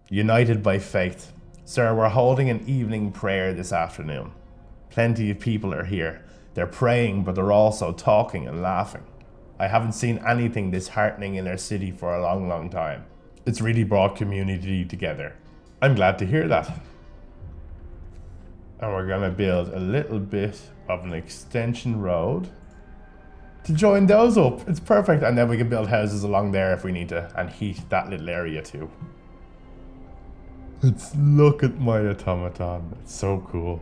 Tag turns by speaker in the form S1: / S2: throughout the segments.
S1: United by faith. Sir, we're holding an evening prayer this afternoon. Plenty of people are here. They're praying, but they're also talking and laughing. I haven't seen anything this heartening in our city for a long, long time. It's really brought community together. I'm glad to hear that. And we're gonna build a little bit of an extension road to join those up. It's perfect. And then we can build houses along there if we need to, and heat that little area too. Look at my automaton. It's so cool.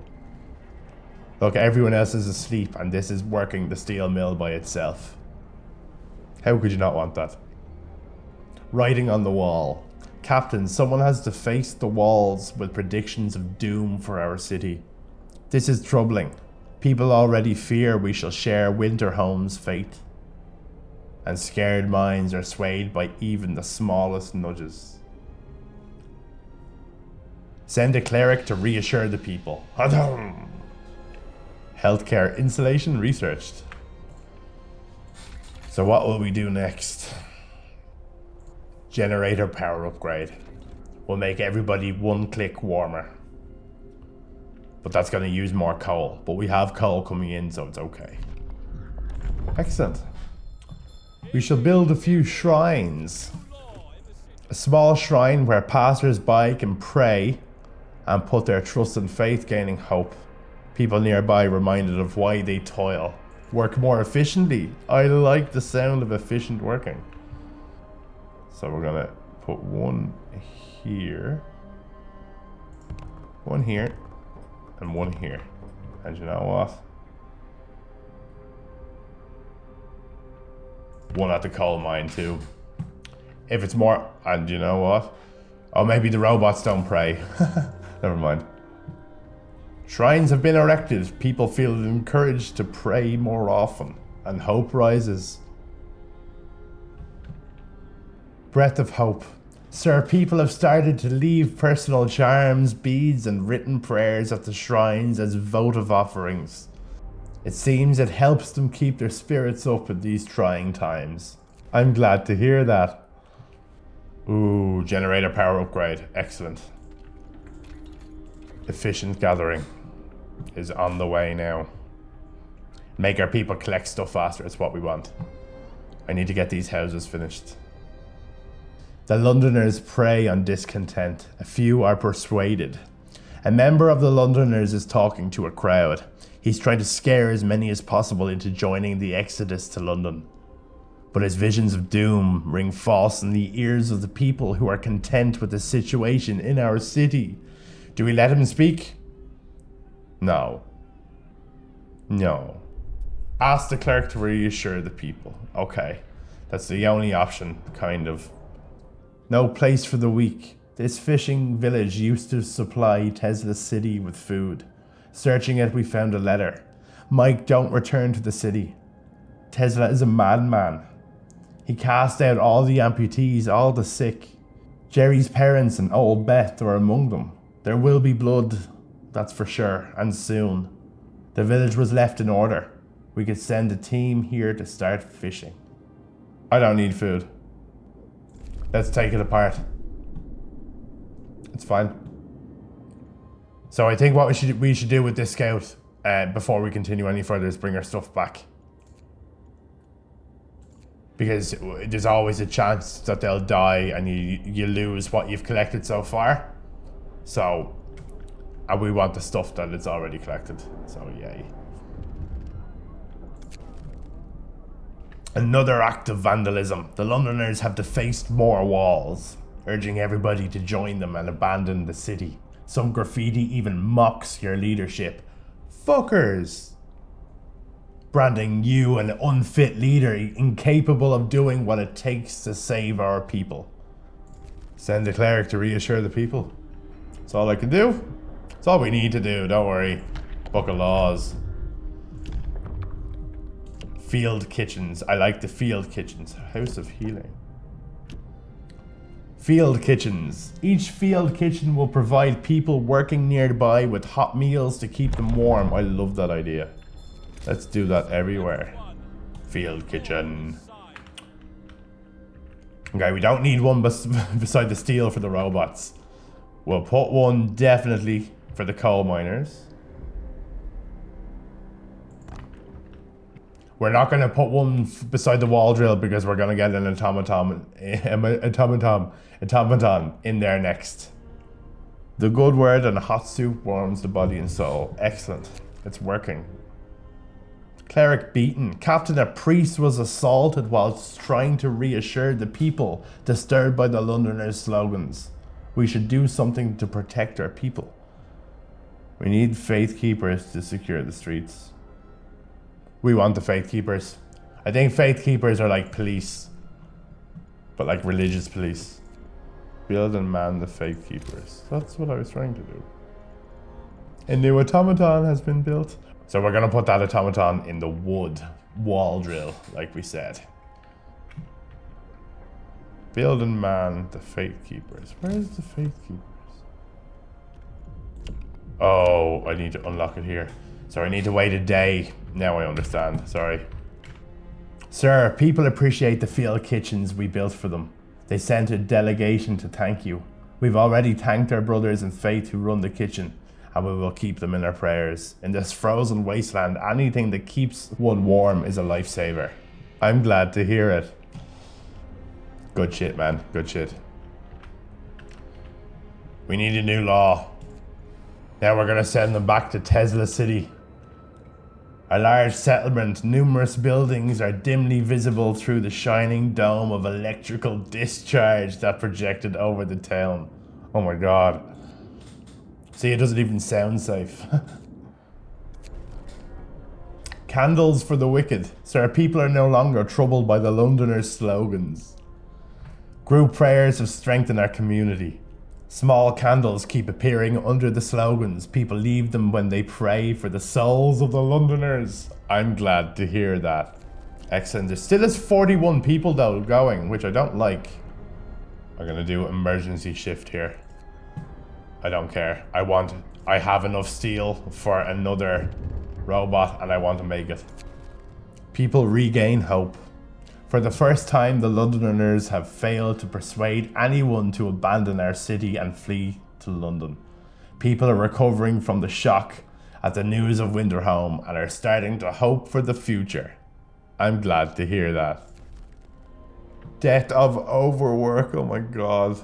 S1: Look, everyone else is asleep and this is working the steel mill by itself. How could you not want that? Writing on the wall. Captain, someone has defaced the walls with predictions of doom for our city. This is troubling. People already fear we shall share Winterhome's fate. And scared minds are swayed by even the smallest nudges. Send a cleric to reassure the people. Healthcare installation researched. So what will we do next? Generator power upgrade. We'll make everybody one click warmer. But that's going to use more coal. But we have coal coming in, so it's okay. Excellent. We shall build a few shrines. A small shrine where passers-by can pray and put their trust and faith, gaining hope. People nearby reminded of why they toil. Work more efficiently. I like the sound of efficient working. So we're gonna put one here, and one here. And you know what? One at the coal mine too. If it's more, and you know what? Oh, maybe the robots don't pray. Never mind. Shrines have been erected. People feel encouraged to pray more often, and hope rises. Breath of hope. Sir, people have started to leave personal charms, beads, and written prayers at the shrines as votive offerings. It seems it helps them keep their spirits up in these trying times. I'm glad to hear that. Ooh, generator power upgrade. Excellent. Efficient gathering is on the way now. Make our people collect stuff faster. It's what we want. I need to get these houses finished. The Londoners prey on discontent. A few are persuaded. A member of the Londoners is talking to a crowd. He's trying to scare as many as possible into joining the exodus to London. But his visions of doom ring false in the ears of the people who are content with the situation in our city. Do we let him speak? No. No. Ask the clerk to reassure the people. Okay. That's the only option, kind of. No place for the weak. This fishing village used to supply Tesla's city with food. Searching it, we found a letter. Mike, don't return to the city. Tesla is a madman. He cast out all the amputees, all the sick. Jerry's parents and old Beth are among them. There will be blood, that's for sure, and soon. The village was left in order. We could send a team here to start fishing. I don't need food. Let's take it apart. It's fine. So I think what we should do with this scout before we continue any further is bring our stuff back. Because there's always a chance that they'll die and you lose what you've collected so far. So, and we want the stuff that it's already collected. So yay. Another act of vandalism. The Londoners have defaced more walls, urging everybody to join them and abandon the city. Some graffiti even mocks your leadership. Fuckers! Branding you an unfit leader, incapable of doing what it takes to save our people. Send a cleric to reassure the people. That's all I can do. That's all we need to do, don't worry. Book of laws. Field kitchens. I like the field kitchens. House of healing. Field kitchens. Each field kitchen will provide people working nearby with hot meals to keep them warm. I love that idea. Let's do that everywhere. Field kitchen. Okay, we don't need one beside the steel for the robots. We'll put one definitely for the coal miners. We're not going to put one beside the wall drill because we're going to get an automaton in there next. The good word and a hot soup warms the body and soul. Excellent. It's working. Cleric beaten. Captain, a priest was assaulted whilst trying to reassure the people disturbed by the Londoners' slogans. We should do something to protect our people. We need faith keepers to secure the streets. We want the faith keepers. I think faith keepers are like police, but like religious police. Build and man the faith keepers. That's what I was trying to do. A new automaton has been built. So we're going to put that automaton in the wood wall drill, like we said. Build and man the faith keepers. Where is the faith keepers? Oh, I need to unlock it here. So I need to wait a day. Now I understand. Sorry. Sir, people appreciate the field kitchens we built for them. They sent a delegation to thank you. We've already thanked our brothers in faith who run the kitchen, and we will keep them in our prayers. In this frozen wasteland, anything that keeps one warm is a lifesaver. I'm glad to hear it. Good shit, man. Good shit. We need a new law. Now we're gonna send them back to Tesla City. A large settlement, numerous buildings are dimly visible through the shining dome of electrical discharge that projected over the town. Oh my god. See, it doesn't even sound safe. Candles for the wicked. Sir, people are no longer troubled by the Londoners' slogans. Group prayers have strengthened our community. Small candles keep appearing under the slogans. People leave them when they pray for the souls of the Londoners. I'm glad to hear that. Excellent. There still is 41 people though going, which I don't like. I'm gonna do emergency shift here. I don't care. I have enough steel for another robot and I want to make it. People regain hope. For the first time, the Londoners have failed to persuade anyone to abandon our city and flee to London. People are recovering from the shock at the news of Winterhome and are starting to hope for the future. I'm glad to hear that. Death of overwork, oh my god.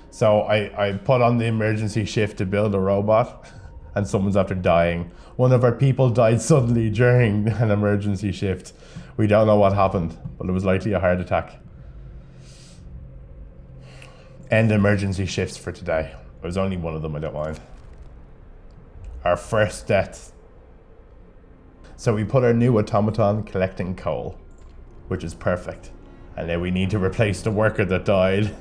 S1: So I put on the emergency shift to build a robot and someone's after dying. One of our people died suddenly during an emergency shift. We don't know what happened, but it was likely a heart attack. End emergency shifts for today. It was only one of them, I don't mind. Our first death. So we put our new automaton collecting coal, which is perfect. And then we need to replace the worker that died.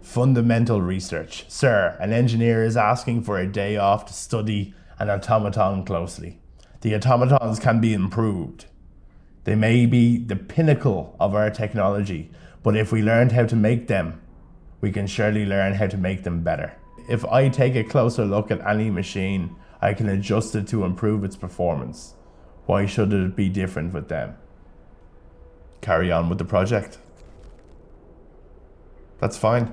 S1: Fundamental research. Sir, an engineer is asking for a day off to study an automaton closely. The automatons can be improved. They may be the pinnacle of our technology, but if we learned how to make them, we can surely learn how to make them better. If I take a closer look at any machine, I can adjust it to improve its performance. Why should it be different with them? Carry on with the project. That's fine.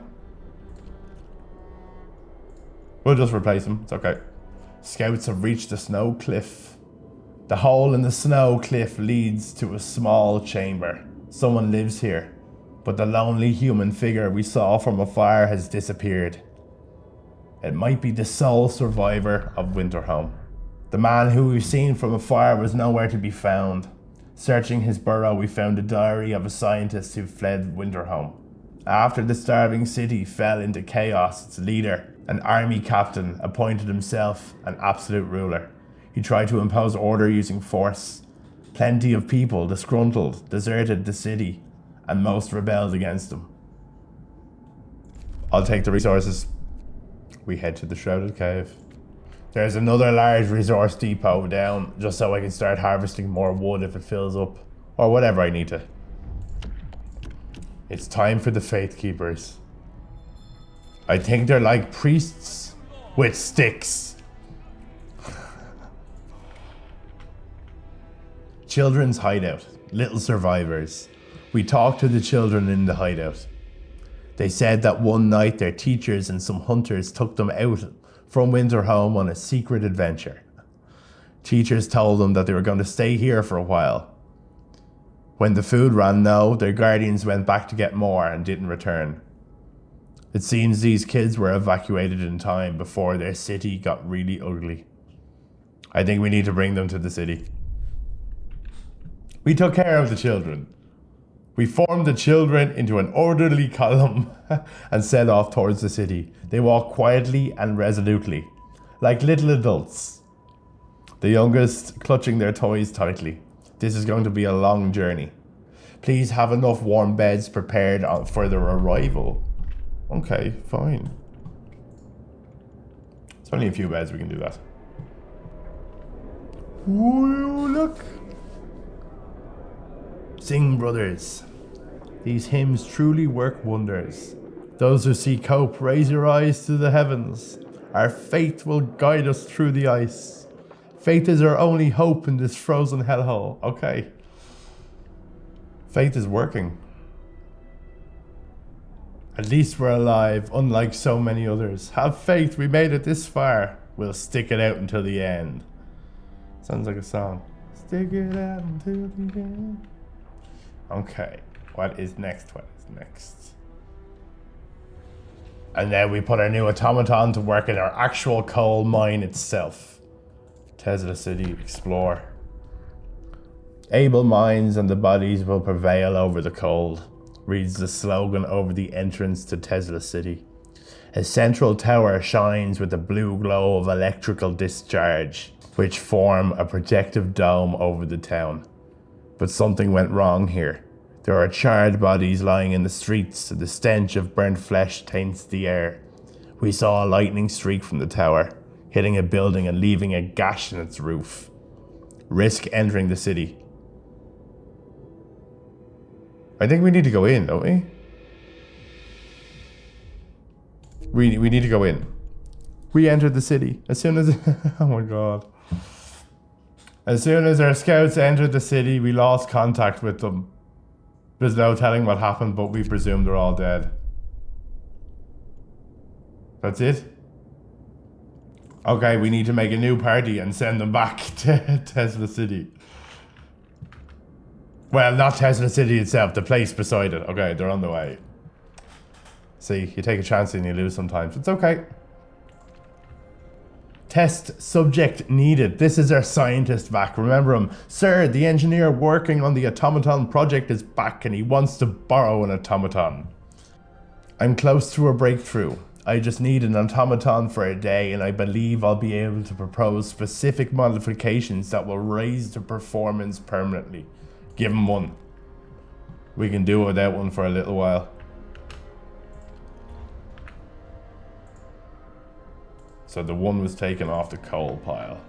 S1: We'll just replace them, it's okay. Scouts have reached the snow cliff. The hole in the snow cliff leads to a small chamber. Someone lives here, but the lonely human figure we saw from afar has disappeared. It might be the sole survivor of Winterhome. The man who we've seen from afar was nowhere to be found. Searching his burrow, we found a diary of a scientist who fled Winterhome. After the starving city fell into chaos, its leader, an army captain, appointed himself an absolute ruler. He tried to impose order using force. Plenty of people, disgruntled, deserted the city, and most rebelled against him. I'll take the resources. We head to the Shrouded Cave. There's another large resource depot down, just so I can start harvesting more wood if it fills up, or whatever I need to. It's time for the Faith Keepers. I think they're like priests with sticks. Children's hideout. Little survivors. We talk to the children in the hideout. They said that one night their teachers and some hunters took them out from Winterhome on a secret adventure. Teachers told them that they were going to stay here for a while. When the food ran low, their guardians went back to get more and didn't return. It seems these kids were evacuated in time before their city got really ugly. I think we need to bring them to the city. We took care of the children. We formed the children into an orderly column and set off towards the city. They walked quietly and resolutely, like little adults. The youngest clutching their toys tightly. This is going to be a long journey. Please have enough warm beds prepared for their arrival. Okay, fine. It's only a few beds, we can do that. Ooh, look. Sing, brothers. These hymns truly work wonders. Those who seek hope, raise your eyes to the heavens. Our faith will guide us through the ice. Faith is our only hope in this frozen hellhole. Okay. Faith is working. At least we're alive, unlike so many others. Have faith, we made it this far. We'll stick it out until the end. Sounds like a song. Stick it out until the end. Okay, what is next? What is next? And then we put our new automaton to work in our actual coal mine itself. Tesla City, explore. Able minds and the bodies will prevail over the cold, reads the slogan over the entrance to Tesla City. A central tower shines with a blue glow of electrical discharge, which form a protective dome over the town. But something went wrong here. There are charred bodies lying in the streets, and the stench of burnt flesh taints the air. We saw a lightning streak from the tower, hitting a building and leaving a gash in its roof. Risk entering the city. I think we need to go in, don't we? We need to go in. We entered the city. As soon as... oh my god. As soon as our scouts entered the city, we lost contact with them. There's no telling what happened, but we presume they're all dead. That's it? Okay, we need to make a new party and send them back to Tesla City. Well, not Tesla City itself, the place beside it. Okay, they're on the way. See, you take a chance and you lose sometimes. It's okay. Test subject needed. This is our scientist back. Remember him. Sir, the engineer working on the automaton project is back and he wants to borrow an automaton. I'm close to a breakthrough. I just need an automaton for a day and I believe I'll be able to propose specific modifications that will raise the performance permanently. Give him one. We can do without one for a little while. So the one was taken off the coal pile.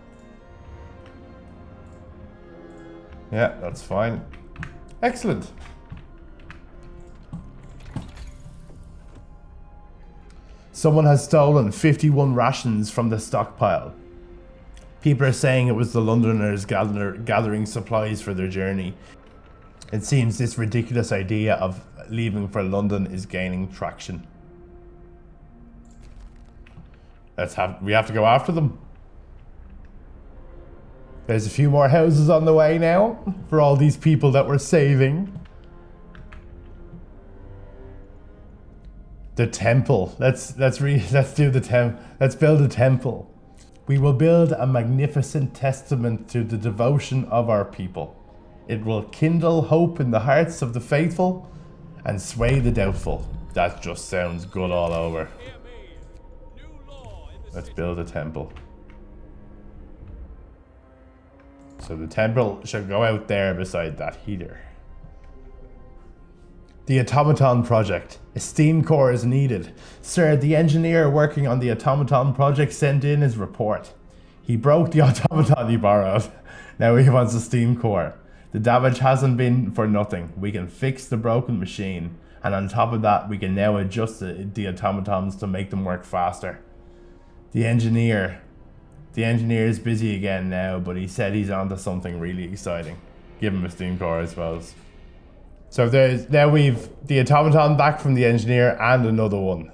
S1: Yeah, that's fine. Excellent. Someone has stolen 51 rations from the stockpile. People are saying it was the Londoners gathering supplies for their journey. It seems this ridiculous idea of leaving for London is gaining traction. We have to go after them. There's a few more houses on the way now for all these people that we're saving. The temple. Let's do the temple. Let's build a temple. We will build a magnificent testament to the devotion of our people. It will kindle hope in the hearts of the faithful and sway the doubtful. That just sounds good all over. Let's build a temple. So the temple should go out there beside that heater. The automaton project. A steam core is needed. Sir, the engineer working on the automaton project sent in his report. He broke the automaton he borrowed. Now he wants a steam core. The damage hasn't been for nothing. We can fix the broken machine. And on top of that, we can now adjust the automatons to make them work faster. The engineer is busy again now, but he said he's onto something really exciting. Give him a steam core, I suppose. So now we've the automaton back from the engineer and another one.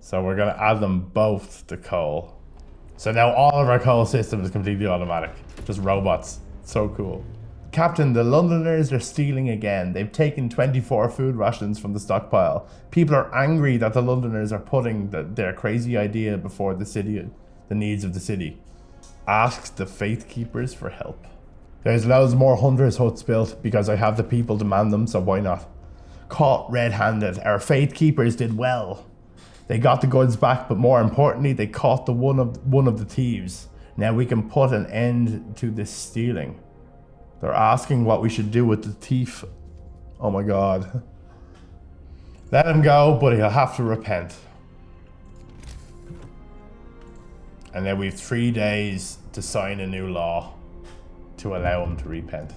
S1: So we're gonna add them both to coal. So now all of our coal system is completely automatic. Just robots. So cool. Captain, the Londoners are stealing again. They've taken 24 food rations from the stockpile. People are angry that the Londoners are putting their crazy idea before the needs of the city. Ask the Faith Keepers for help. There's loads more hunters' huts built because I have the people demand them, so why not? Caught red-handed, our Faith Keepers did well. They got the goods back, but more importantly, they caught one of the thieves. Now we can put an end to this stealing. They're asking what we should do with the thief. Oh my god. Let him go, but he'll have to repent. And then we've 3 days to sign a new law to allow him to repent.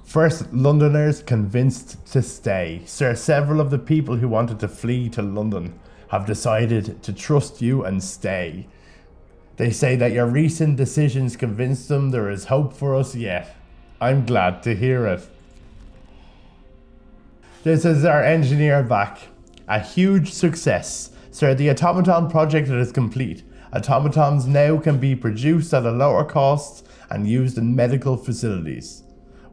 S1: First, Londoners convinced to stay. Sir, several of the people who wanted to flee to London have decided to trust you and stay. They say that your recent decisions convinced them there is hope for us yet. I'm glad to hear it. This is our engineer back. A huge success. Sir, the automaton project is complete. Automatons now can be produced at a lower cost and used in medical facilities.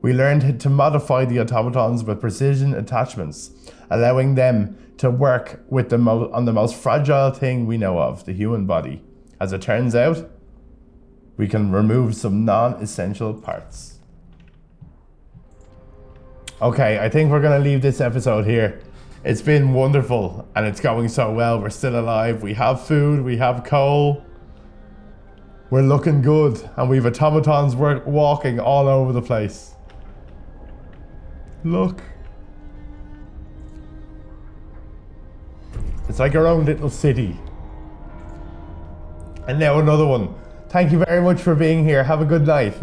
S1: We learned to modify the automatons with precision attachments, allowing them to work with on the most fragile thing we know of, the human body. As it turns out, we can remove some non-essential parts. Okay, I think we're gonna leave this episode here. It's been wonderful and it's going so well. We're still alive, we have food, we have coal. We're looking good and we've automatons walking all over the place. Look. It's like our own little city. And now another one. Thank you very much for being here. Have a good night.